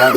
1.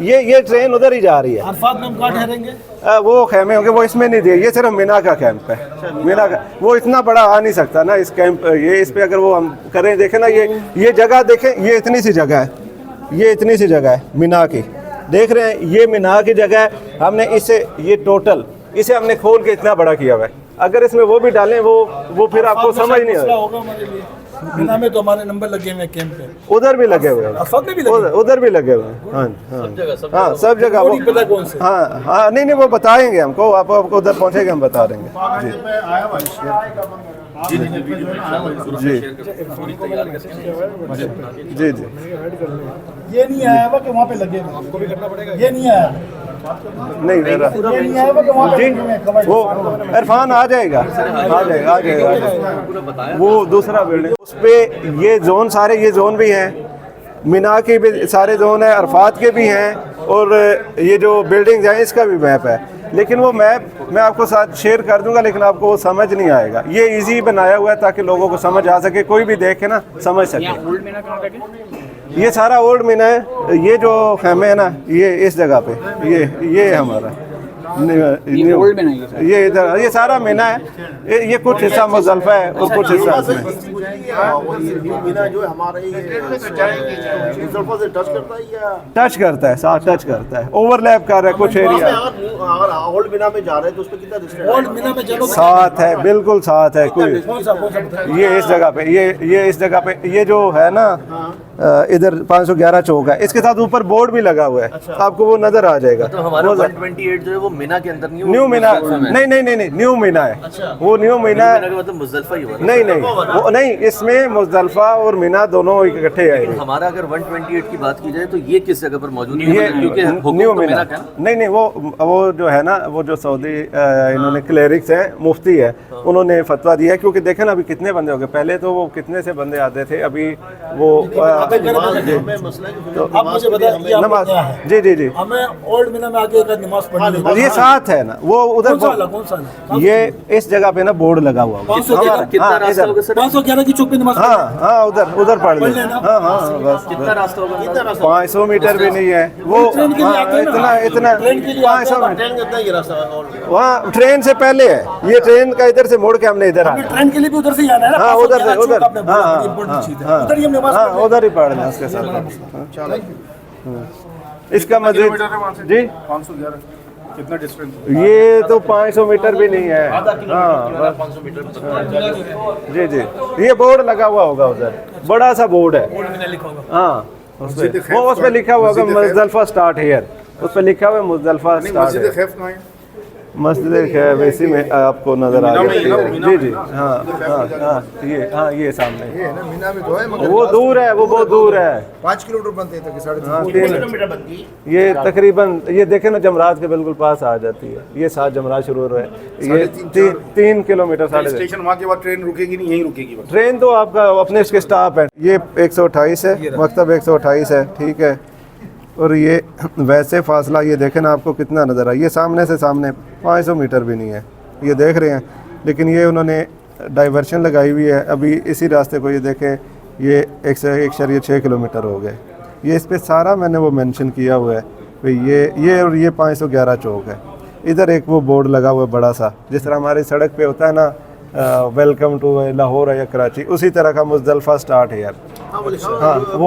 ये ट्रेन उधर ही जा रही है। अरफात में हम कहाँ ठहरेंगे? वो खेमे होंगे, वो इसमें नहीं दिए, ये सिर्फ मीना का कैंप है। मीना का वो इतना बड़ा आ नहीं सकता ना इस कैंप, ये इस पे अगर वो हम करें, देखें ना ये जगह देखें, ये इतनी सी जगह है, ये इतनी सी जगह है मीना की, देख रहे हैं, ये मीना की जगह है। हमने इसे ये टोटल इसे हमने खोल के इतना बड़ा किया हुआ है। अगर इसमें वो भी डालें वो फिर आपको समझ नहीं मसला आएगा। होगा हमारे लिए। मीना में तो हमारे नंबर लगे हुए हैं कैंप पे, उधर भी लगे हुए हैं, अरफात में भी लगे उधर भी लगे हुए हैं। हाँ हाँ सब जगह वो नहीं पता कौन से। हाँ हाँ नहीं वो बताएंगे हमको, आपको उधर पहुंचेंगे हम बता देंगे। जी जी जी जी ये नहीं आया हुआ कि वहाँ पे लगे हुए हैं। आपको भी करना पड़ेगा। ये नहीं आया, नहीं मेरा ये नहीं आया हुआ कि वहाँ पे जी लगे हुए हैं कवर। वो इरफान आ जाएगा आ जाएगा। वो दूसरा बिल्डिंग उस पे ये जोन सारे ये जोन भी हैं, मीना के भी सारे जोन है, अरफात के भी हैं, और ये जो बिल्डिंग है इसका भी मैप है। लेकिन वो मैप मैं आपको साथ शेयर कर दूंगा, लेकिन आपको वो समझ नहीं आएगा। ये इजी बनाया हुआ है ताकि लोगों को समझ आ सके, कोई भी देखे ना समझ सके। ये सारा ओल्ड मीना है, ये जो खेमे है ना ये इस जगह पे, ये है हमारा ये इधर, ये सारा मीना है। ये कुछ हिस्सा मुज़ल्फ़ा है और कुछ हिस्सा इसमें मीना जो हमारे मुज़ल्फ़ा से टच करता है या टच करता है, साथ टच करता है, ओवरलैप कर रहा है कुछ एरिया, ओल्ड मीना में जा रहे हैं तो उस पे कितना डिस्टेंस? ओल्ड मीना में चलो साथ है, बिल्कुल साथ है। कोई कौन सा बताइए। ये इस जगह पे, ये इस जगह पे, ये जो है ना इधर 511 चौक है, इसके साथ ऊपर बोर्ड भी लगा हुआ है, आपको वो नजर आ जाएगा। तो हमारा 128 जो है वो मीना के अंदर नहीं है, न्यू मीना नहीं न्यू मीना है, वो न्यू मीना है। मीना का मतलब मुज़ल्फ़ा ही हुआ। नहीं इसमें मुज़ल्फ़ा और मीना दोनों इकट्ठे आएंगे। हमारा अगर 128 की बात की जाए तो ये किस जगह पर मौजूद है? ये क्योंकि हुक्म न्यू तो मीना का है ना। नहीं वो जो है ना, वो जो सऊदी इन्होंने क्लेरिक्स हैं, मुफ्ती है, उन्होंने फतवा दिया है। क्योंकि देखें ना अभी कितने बंदे हो गए, पहले तो वो कितने से बंदे आते थे, अभी वो तो आप मुझे बताइए नमाज। जी जी जी हमें ओल्ड मीना में आके एक नमाज पढ़नी है। ये साथ है ना, वो उधर कौन सा वाला? ये इस जगह पे ना बोर्ड लगा हुआ है। 511 कितना रास्ता होगा सर? 511 की चौक पे नमाज हाँ उधर पढ़ लेना। हाँ बस कितना रास्ता होगा? 500 मीटर भी नहीं है वो, ट्रेन के लिए आते हैं ना। इतना ट्रेन के लिए 500 मीटर ट्रेन कितना ये रास्ता है? वहाँ ट्रेन से पहले है, ये ट्रेन का इधर से मोड़ के हमने इधर आना। ट्रेन के लिए भी उधर से ही आना है ना? हाँ उधर से 511 उधर, चौक आपने बोला, हाँ बड़ी important चीज़ है। हाँ उधर ही हम नमाज हाँ पढ़ लें। उधर ही पढ़ लें उसके साथ। इसका मस्जिद जी 511 कितना डिस्टेंस? ये तो 500 मीटर भी नहीं है। हाँ 500 मीटर। जी ये बोर्ड लगा हुआ होगा उधर, बड़ा सा बोर्ड है। हाँ उस पे लिखा हुआ होगा मुज़ल्फ़ा स्टार्ट हियर, उस पे लिखा हुआ है मुज़ल्फ़ा स्टार्ट मस्जिद खैफ कहाँ है? मस्जिद खैफ इसी में आपको नजर आ गया। जी हाँ ये सामने ये है ना मीना में तो है, मगर वो दूर है, वो बहुत दूर है। 5 किलोमीटर बनते हैं, 3.5 हाँ 3 ये तकरीबन ये देखे ना जमरात के बिल्कुल पास आ जाती है, ये 7 जमरात शुरू हो रहा है, ये 3 किलोमीटर 3.5 स्टेशन वहाँ के बाद ट्रेन रुकेगी नहीं, यहीं रुकेगी बस। ट्रेन तो आपका अपने इसके स्टॉप है। ये 128 है, मकतब 128 है, ठीक है। और ये वैसे फासला ये देखें ना आपको कितना नज़र है, ये सामने से सामने 500 मीटर भी नहीं है, ये देख रहे हैं। लेकिन ये उन्होंने डाइवर्शन लगाई हुई है, अभी इसी रास्ते को ये देखें, ये 1.6 किलोमीटर हो गए। ये इस पे सारा मैंने वो मेंशन किया हुआ है भाई, ये और ये 511 चौक है। इधर एक वो बोर्ड लगा हुआ है बड़ा सा, जिस तरह हमारी सड़क पे होता है ना वेलकम टू लाहौर या कराची, उसी तरह का मुज़ल्फ़ा स्टार्ट है यार। हाँ वो